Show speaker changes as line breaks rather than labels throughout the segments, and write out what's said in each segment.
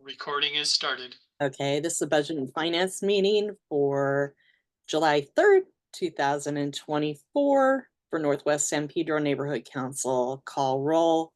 Recording is started.
Okay, this is a budget and finance meeting for July 3rd, 2024 for Northwest San Pedro Neighborhood Council. Call roll.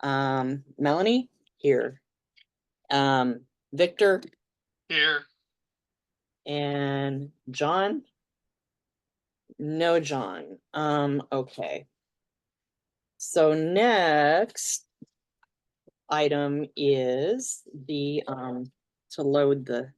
Melanie here. Victor
Here.
and John. No John. Okay. So next item is the to load the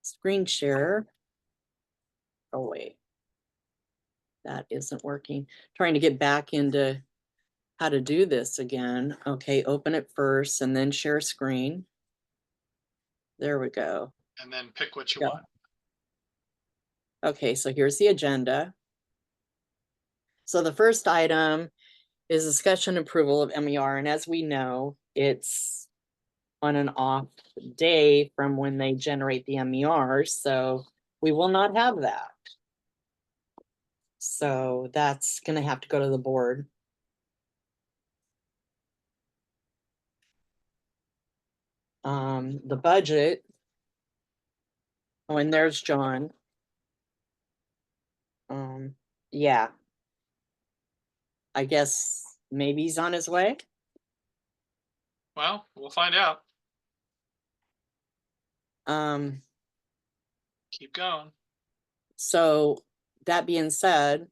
screen share. Oh wait, that isn't working. Trying to get back into how to do this again. Okay, open it first and then share screen. There we go.
And then pick what you
Yeah.
want.
Okay, so here's the agenda. So the first item is discussion approval of MER, and as we know, it's on an off day from when they generate the MER, so we will not have that. So that's gonna have to go to the board. The budget. Oh, and there's John. Yeah. I guess maybe he's on his way.
Well, we'll find out.
Um,
Keep going.
so that being said,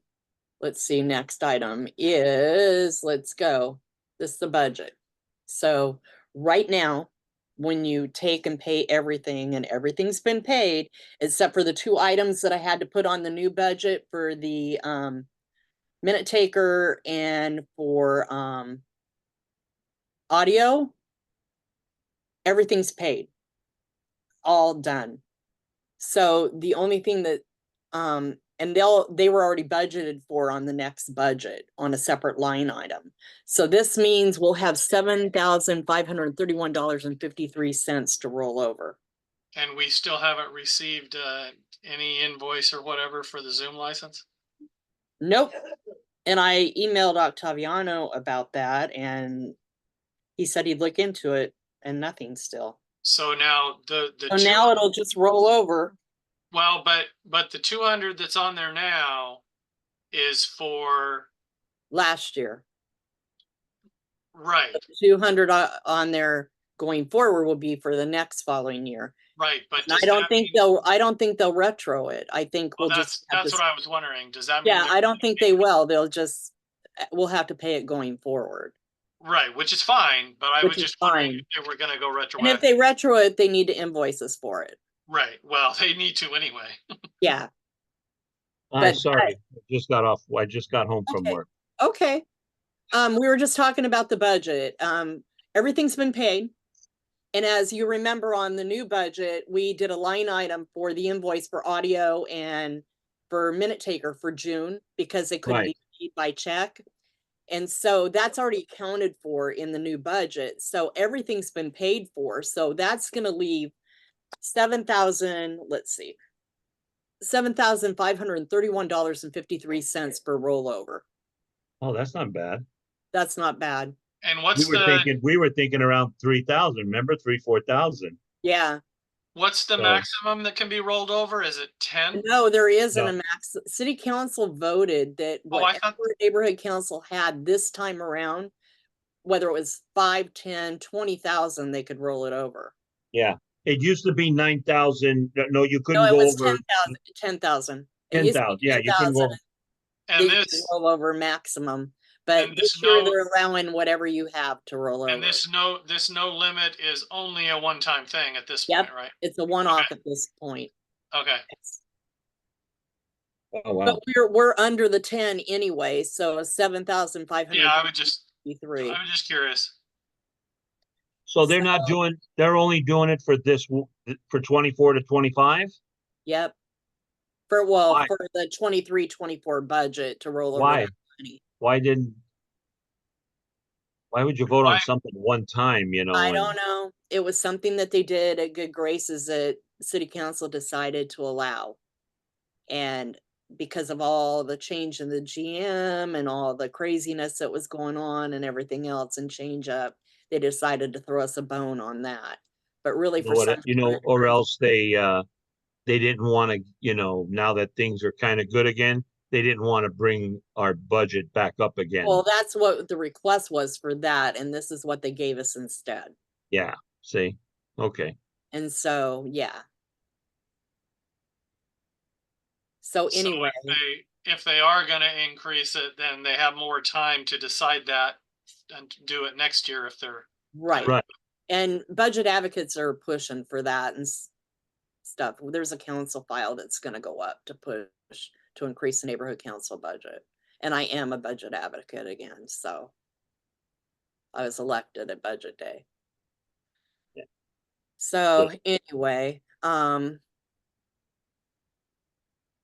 let's see, next item is, let's go. This is the budget. So right now, when you take and pay everything, and everything's been paid, except for the two items that I had to put on the new budget for the minute taker and for audio, everything's paid, all done. So the only thing that and they were already budgeted for on the next budget on a separate line item. So this means we'll have $7,531.53 to roll over.
And we still haven't received any invoice or whatever for the Zoom license?
Nope. And I emailed Octaviano about that, and he said he'd look into it, and nothing still.
So now
so now it'll just roll over.
Well, but the 200 that's on there now is for
last year.
Right.
The 200 on there going forward will be for the next following year.
Right, but
I don't think they'll retro it. I think we'll just
that's what I was wondering. Does that mean?
Yeah, I don't think they will. We'll have to pay it going forward.
Right, which is fine, but I was just wondering if they were going to go retroactive.
And if they retro it, they need to invoice us for it.
Right. Well, they need to anyway.
Yeah.
I'm sorry. I just got home from work.
Okay. We were just talking about the budget. Everything's been paid. And as you remember on the new budget, we did a line item for the invoice for audio and for minute taker for June because they couldn't be paid by check. And so that's already accounted for in the new budget. So everything's been paid for. So that's going to leave $7,531.53 for rollover.
Oh, that's not bad.
That's not bad.
And what's
we were thinking around 3,000, remember? 4,000.
Yeah.
What's the maximum that can be rolled over? Is it 10?
No, there isn't a max. City council voted that whatever neighborhood council had this time around, whether it was 5, 10, 20,000, they could roll it over.
Yeah. It used to be 9,000. No, you couldn't
go over
10,000. 10,000. Yeah, you couldn't go.
And this
roll over maximum. But this year they're allowing whatever you have to roll over.
And this no limit is only a one-time thing at this point, right?
It's a one-off at this point.
Okay.
Oh wow.
But we're under the 10 anyway, so 7,500.
Yeah, I was just curious.
So they're only doing it for for 24 to 25?
Yep. For the 23-24 budget to roll over.
Why? Why would you vote on something one time,
I don't know. It was something that they did at good graces that city council decided to allow. And because of all the change in the GM and all the craziness that was going on and everything else and change up, they decided to throw us a bone on that. but really
You know
for
what,
some.
or else they didn't want to, now that things are kind of good again, they didn't want to bring our budget back up again.
Well, that's what the request was for that, and this is what they gave us instead.
Yeah, see, okay.
And so, yeah. So
So
anyway,
if they are gonna increase it, then they have more time to decide that and to do it next year if they're.
right.
Right.
And budget advocates are pushing for that and stuff. There's a council file that's gonna go up to push to increase the neighborhood council budget. And I am a budget advocate again, so I was elected at budget day.
Yeah.
So anyway,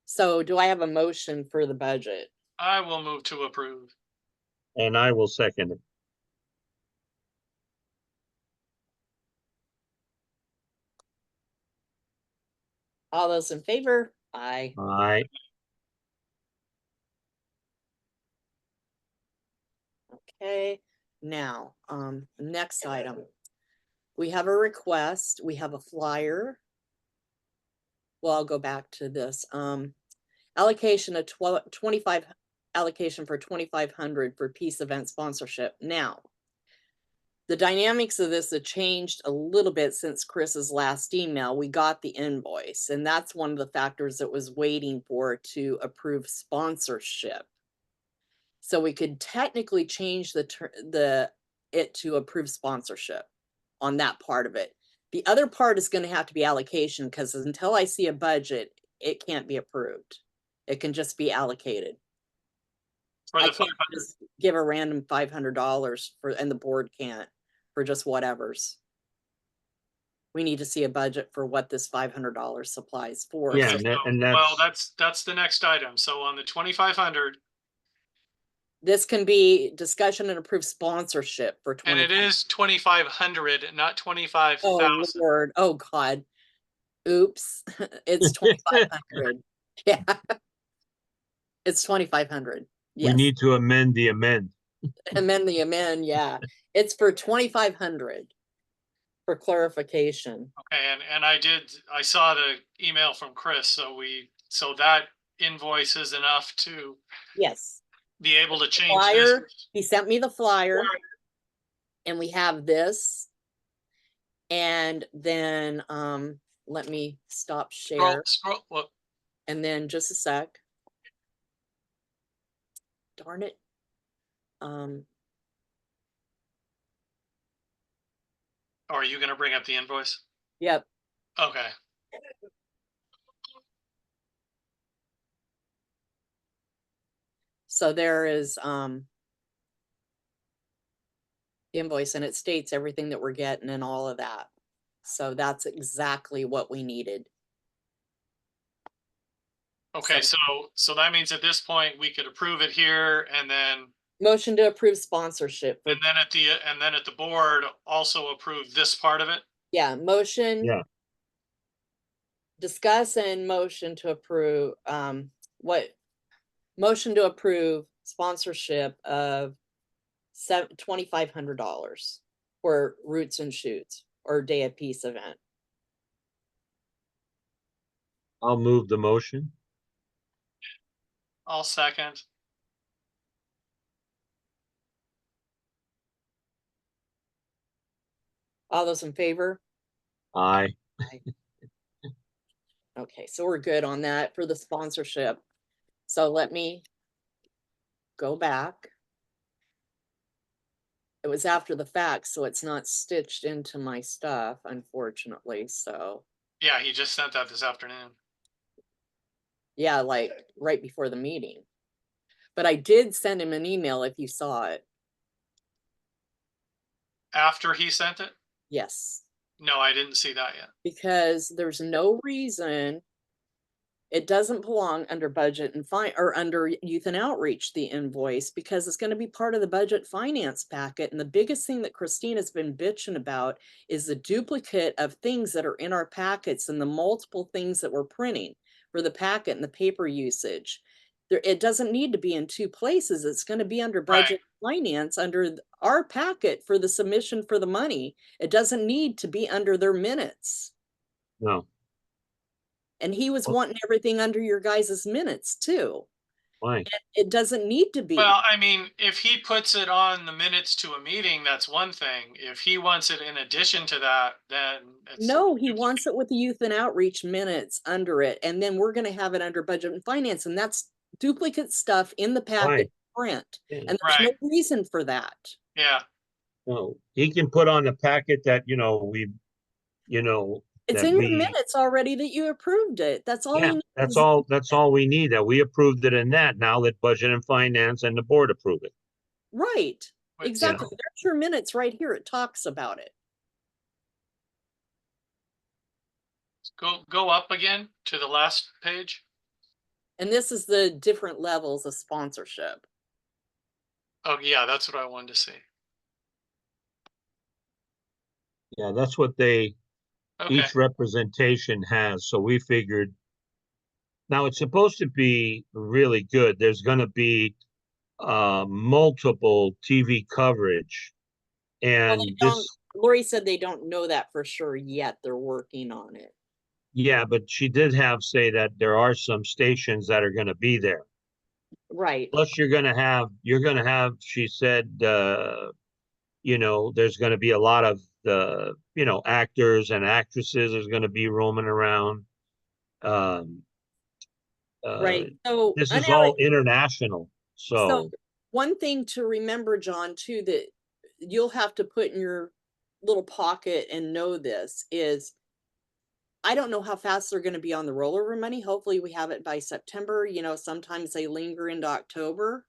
so do I have a motion for the budget?
I will move to approve.
And I will second it.
All those in favor? Aye.
Aye.
Okay, now, next item. We have a request, we have a flyer. Well, I'll go back to this, allocation of 25 allocation for 2,500 for peace event sponsorship. Now, the dynamics of this have changed a little bit since Chris's last email. We got the invoice, and that's one of the factors that was waiting for to approve sponsorship. So we could technically change it to approve sponsorship on that part of it. The other part is going to have to be allocation, because until I see a budget, it can't be approved. It can just be allocated.
For
I
the
can't
500.
just give a random $500 for, and the board can't for just whatever's. We need to see a budget for what this $500 supplies for.
Yeah,
So
Well, that's the next item. So on the 2,500,
this can be discussion and approved sponsorship for
and
20.
it is 2,500, not 25,000.
Oh Lord, oh God. Oops, it's 2,500. Yeah. It's 2,500.
we
Yes.
need to amend the amend.
Amend the amend, yeah. It's for 2,500 for clarification.
Okay, and I saw the email from Chris, so that invoice is enough to
Yes.
be able to change
Flyer,
this.
he sent me the flyer. And we have this. And then let me stop share.
Well,
And then just a sec. Darn it.
are you gonna bring up the invoice?
Yep.
Okay.
So there is invoice, and it states everything that we're getting and all of that. So that's exactly what we needed.
Okay, so that means at this point we could approve it here, and then
Motion to approve sponsorship.
and then at the board also approve this part of it.
Yeah, motion.
Yeah.
Discuss and motion to approve, motion to approve sponsorship of $2,500 for Roots and Shoots or Day of Peace event.
I'll move the motion.
I'll second.
All those in favor?
Aye.
Okay, so we're good on that for the sponsorship. So let me go back. It was after the fact, so it's not stitched into my stuff, unfortunately, so.
Yeah, he just sent that this afternoon.
Yeah, like right before the meeting. But I did send him an email if you saw it.
After he sent it?
Yes.
No, I didn't see that yet.
Because there's no reason it doesn't belong under budget and or under youth and outreach, the invoice, because it's going to be part of the budget finance packet. And the biggest thing that Christina's been bitching about is the duplicate of things that are in our packets and the multiple things that we're printing for the packet and the paper usage. It doesn't need to be in two places. It's going to be under budget finance under our packet for the submission for the money. It doesn't need to be under their minutes.
No,
And he was
Well-
wanting everything under your guys' minutes too.
fine.
It doesn't need to be.
Well, I mean, if he puts it on the minutes to a meeting, that's one thing. If he wants it in addition to that, then it's.
No, he wants it with the youth and outreach minutes under it, and then we're gonna have it under budget and finance, and that's duplicate stuff in the packet print.
Yeah.
And there's no
Right.
reason for that.
Yeah,
No, he can put on the packet that, you know,
It's
that
in your
we,
minutes already that you approved it. That's all
yeah,
you need.
that's
is-
all we need, that we approved it in that. Now let budget and finance and the board approve it.
Right,
But,
exactly. There's your minutes right here. It talks about it.
go up again to the last page.
And this is the different levels of sponsorship.
Oh, yeah, that's what I wanted to see.
Yeah, that's what they,
Okay,
each representation has, so we figured. Now, it's supposed to be really good. There's gonna be multiple TV coverage.
Well,
And
they
this,
don't, Lori said they don't know that for sure yet. They're working on it.
yeah, but she did say that there are some stations that are gonna be there.
Right,
Plus, you're gonna have, she said, there's gonna be a lot of actors and actresses is gonna be roaming around. Um,
right. So
this is all international,
So
so,
one thing to remember, John, too, that you'll have to put in your little pocket and know this is, I don't know how fast they're gonna be on the rollover money. Hopefully we have it by September. Sometimes they linger into October.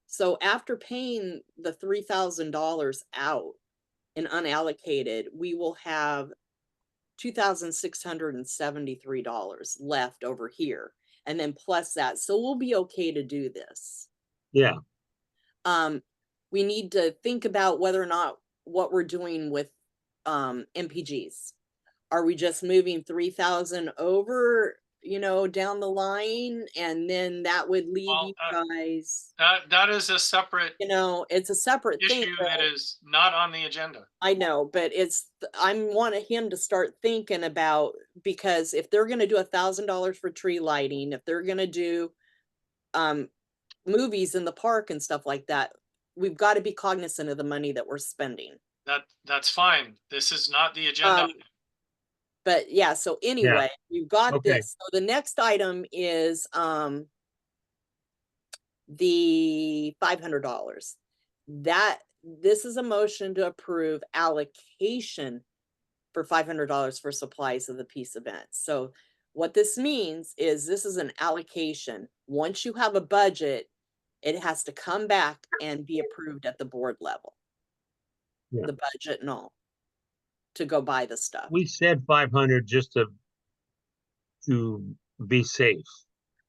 So after paying the $3,000 out in unallocated, we will have $2,673 left over here. And then plus that, so we'll be okay to do this.
yeah,
We need to think about whether or not what we're doing with MPGs. Are we just moving 3,000 over, down the line, and then that would leave
Well,
you guys,
that is a separate
it's a separate thing.
issue that is not on the agenda.
I know, but I'm wanting him to start thinking about, because if they're gonna do $1,000 for tree lighting, if they're gonna do movies in the park and stuff like that, we've got to be cognizant of the money that we're spending.
That's fine. This is not the agenda.
But yeah, so anyway, you've got
Okay.
this. So the next item is the $500. This is a motion to approve allocation for $500 for supplies of the peace event. So what this means is this is an allocation. Once you have a budget, it has to come back and be approved at the board level.
Yeah.
The budget and all, to go buy the stuff.
we said 500 just to be safe.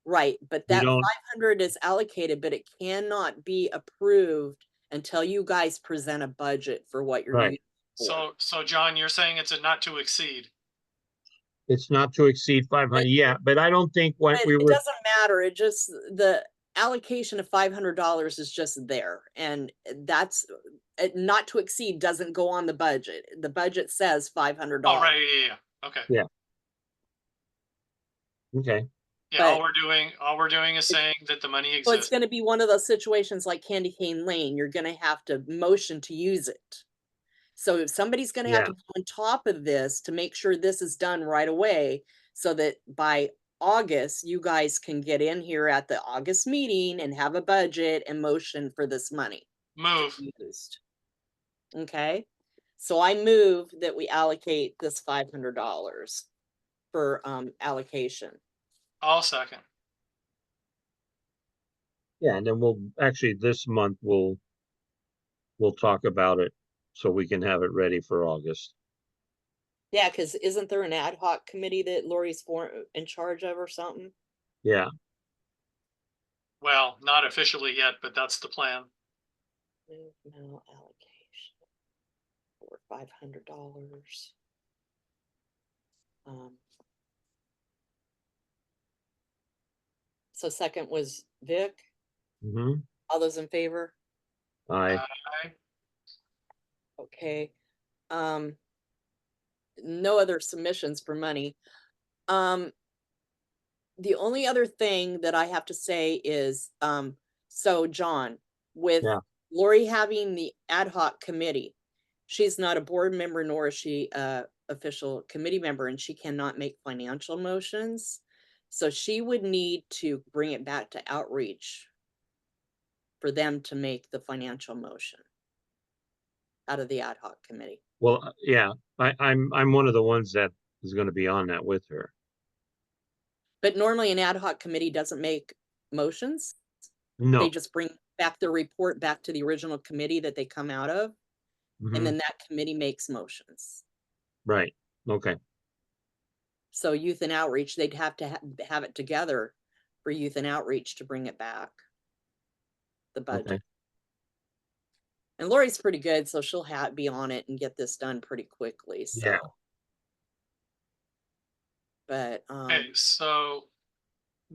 Right, but
We
that
don't-
500 is allocated, but it cannot be approved until you guys present a budget for what you're
Right.
using for.
So John, you're saying it's a not to exceed.
It's not to exceed 500, yeah, but I don't think when
But
we
it
were,
doesn't matter, the allocation of $500 is just there, and that's, not to exceed doesn't go on the budget. The budget says $500.
Oh, right, yeah. Okay.
Yeah. okay,
Yeah, all
But-
we're doing is saying that the money
So it's
exists.
gonna be one of those situations like Candy Cane Lane, you're gonna have to motion to use it. So if somebody's gonna have
Yeah.
to be on top of this to make sure this is done right away, so that by August, you guys can get in here at the August meeting and have a budget and motion for this money
Move.
used. Okay, so I move that we allocate this $500 for allocation.
I'll second.
yeah, and then this month, we'll talk about it so we can have it ready for August.
Yeah, because isn't there an ad hoc committee that Lori's in charge of or something?
Yeah,
Well, not officially yet, but that's the plan.
Move now allocation for $500. So second was Vic.
hmm
All those in favor?
Aye.
Aye.
Okay. Um, no other submissions for money. Um, the only other thing that I have to say is, so John, with
Yeah.
Lori having the ad hoc committee, she's not a board member nor is she a official committee member, and she cannot make financial motions. So she would need to bring it back to outreach for them to make the financial motion out of the ad hoc committee.
Well, yeah, I'm one of the ones that is gonna be on that with her.
But normally an ad hoc committee doesn't make motions. They
No.
just bring back the report back to the original committee that they come out of, and
Mhm.
then that committee makes motions.
Right. Okay.
So youth and outreach, they'd have to have it together for youth and outreach to bring it back, the
Okay.
budget. And Lori's pretty good, so she'll be on it and get this done pretty quickly,
Yeah.
so. But,
Okay, so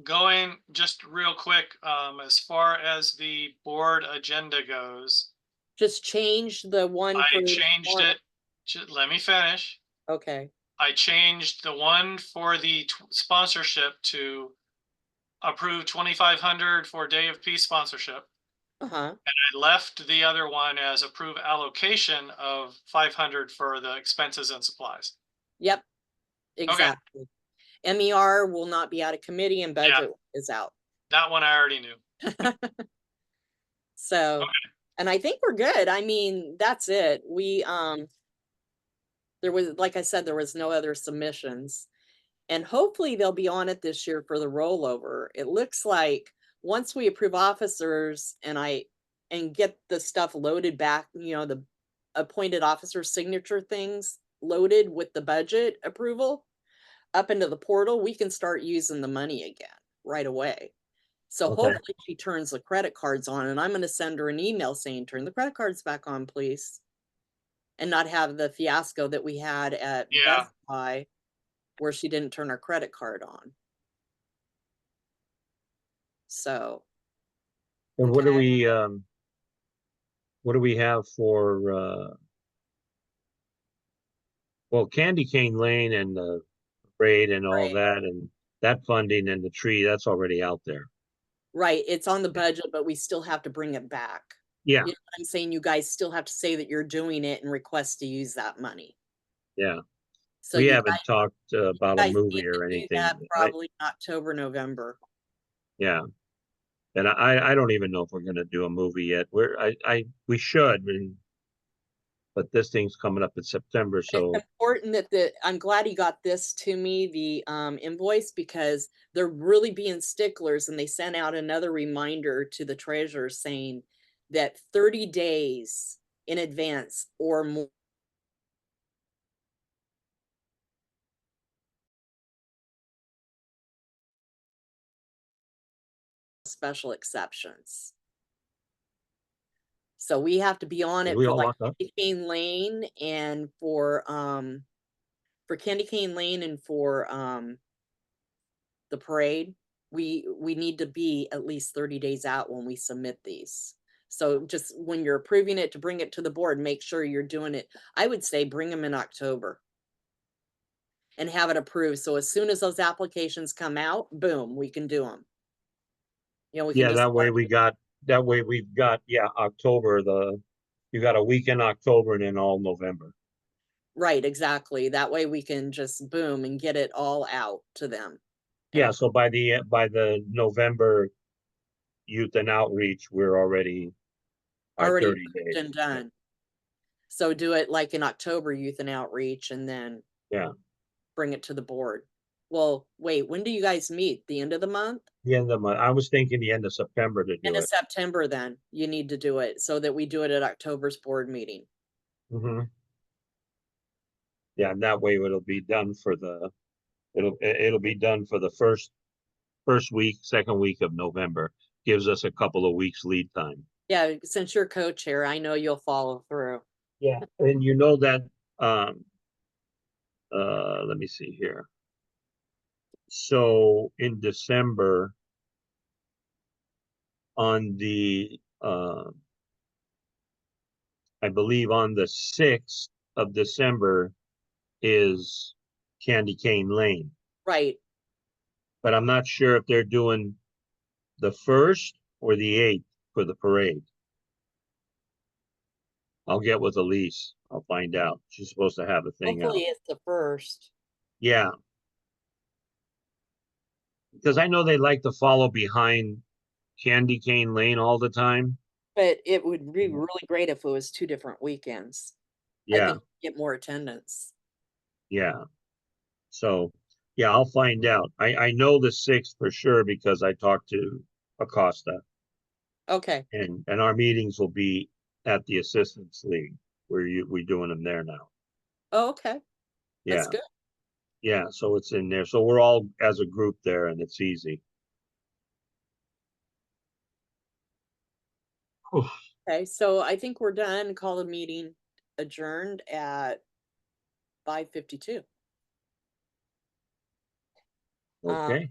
going just real quick, as far as the board agenda goes,
just change the one
I
for.
changed it. Let me finish.
Okay,
I changed the one for the sponsorship to approve 2,500 for Day of Peace sponsorship.
uh-huh,
I left the other one as approve allocation of 500 for the expenses and supplies.
yep,
Okay,
exactly. MER will not be out of committee and
yeah,
budget is out.
that one I already knew.
So,
Okay.
and I think we're good. I mean, that's it. There was, like I said, there was no other submissions. And hopefully they'll be on it this year for the rollover. It looks like once we approve officers and get the stuff loaded back, the appointed officer signature things loaded with the budget approval up into the portal, we can start using the money again right away. So
Okay.
hopefully she turns the credit cards on, and I'm going to send her an email saying, turn the credit cards back on, please. And not have the fiasco that we had at
Yeah.
Best Buy where she didn't turn her credit card on. So.
And
Okay.
what do we have for well, Candy Cane Lane and the parade and all
Right.
that, and that funding and the tree, that's already out there.
Right. It's on the budget, but we still have to bring it back.
Yeah.
You know what I'm saying? You guys still have to say that you're doing it and request to use that money.
Yeah.
So
We
you
haven't talked about a
guys need
movie
to
or
do
anything.
that probably in October, November.
Yeah. And I don't even know if we're gonna do a movie yet. We should, but this thing's coming up in September, so
It's important that I'm glad he got this to me, the invoice, because they're really being sticklers, and they sent out another reminder to the treasurer saying that 30 days in advance or more special exceptions. So we have to be on
did
it
we
for
all
like
lock up?
Candy Cane Lane and for Candy Cane Lane and for the parade. We need to be at least 30 days out when we submit these. So just when you're approving it to bring it to the board, make sure you're doing it. I would say bring them in October and have it approved. So as soon as those applications come out, boom, we can do them. We can
Yeah,
just
that way we've got, yeah, October, you got a week in October and then all November.
right, exactly. That way we can just boom and get it all out to them.
Yeah, so by the November youth and outreach, we're already our
Already
30
approved
days.
and done. So do it like in October, youth and outreach, and then
Yeah.
bring it to the board. Well, wait, when do you guys meet? The end of the month?
The end of the month. I was thinking the end of September to
End
do
of
it.
September, then you need to do it so that we do it at October's board meeting.
Mhm. Yeah, and that way it'll be done for it'll be done for the first week, second week of November. Gives us a couple of weeks lead time.
Yeah, since you're co-chair, I know you'll follow through.
Yeah, and you know that let me see here. So in December on the I believe on the 6th of December is Candy Cane Lane,
Right.
but I'm not sure if they're doing the 1st or the 8th for the parade. I'll get with Elise. I'll find out. She's supposed to have a thing out.
Hopefully it's the first.
Yeah. Because I know they like to follow behind Candy Cane Lane all the time.
But it would be really great if it was 2 different weekends. I
Yeah,
think get more attendance.
yeah. So, yeah, I'll find out. I know the 6th for sure because I talked to Acosta,
Okay.
and our meetings will be at the Assistance League where we doing them there now.
Oh, okay. That's
Yeah,
good.
yeah. So it's in there. So we're all as a group there, and it's easy. Whew.
Okay, so I think we're done. Call the meeting adjourned at 5:52.
Okay.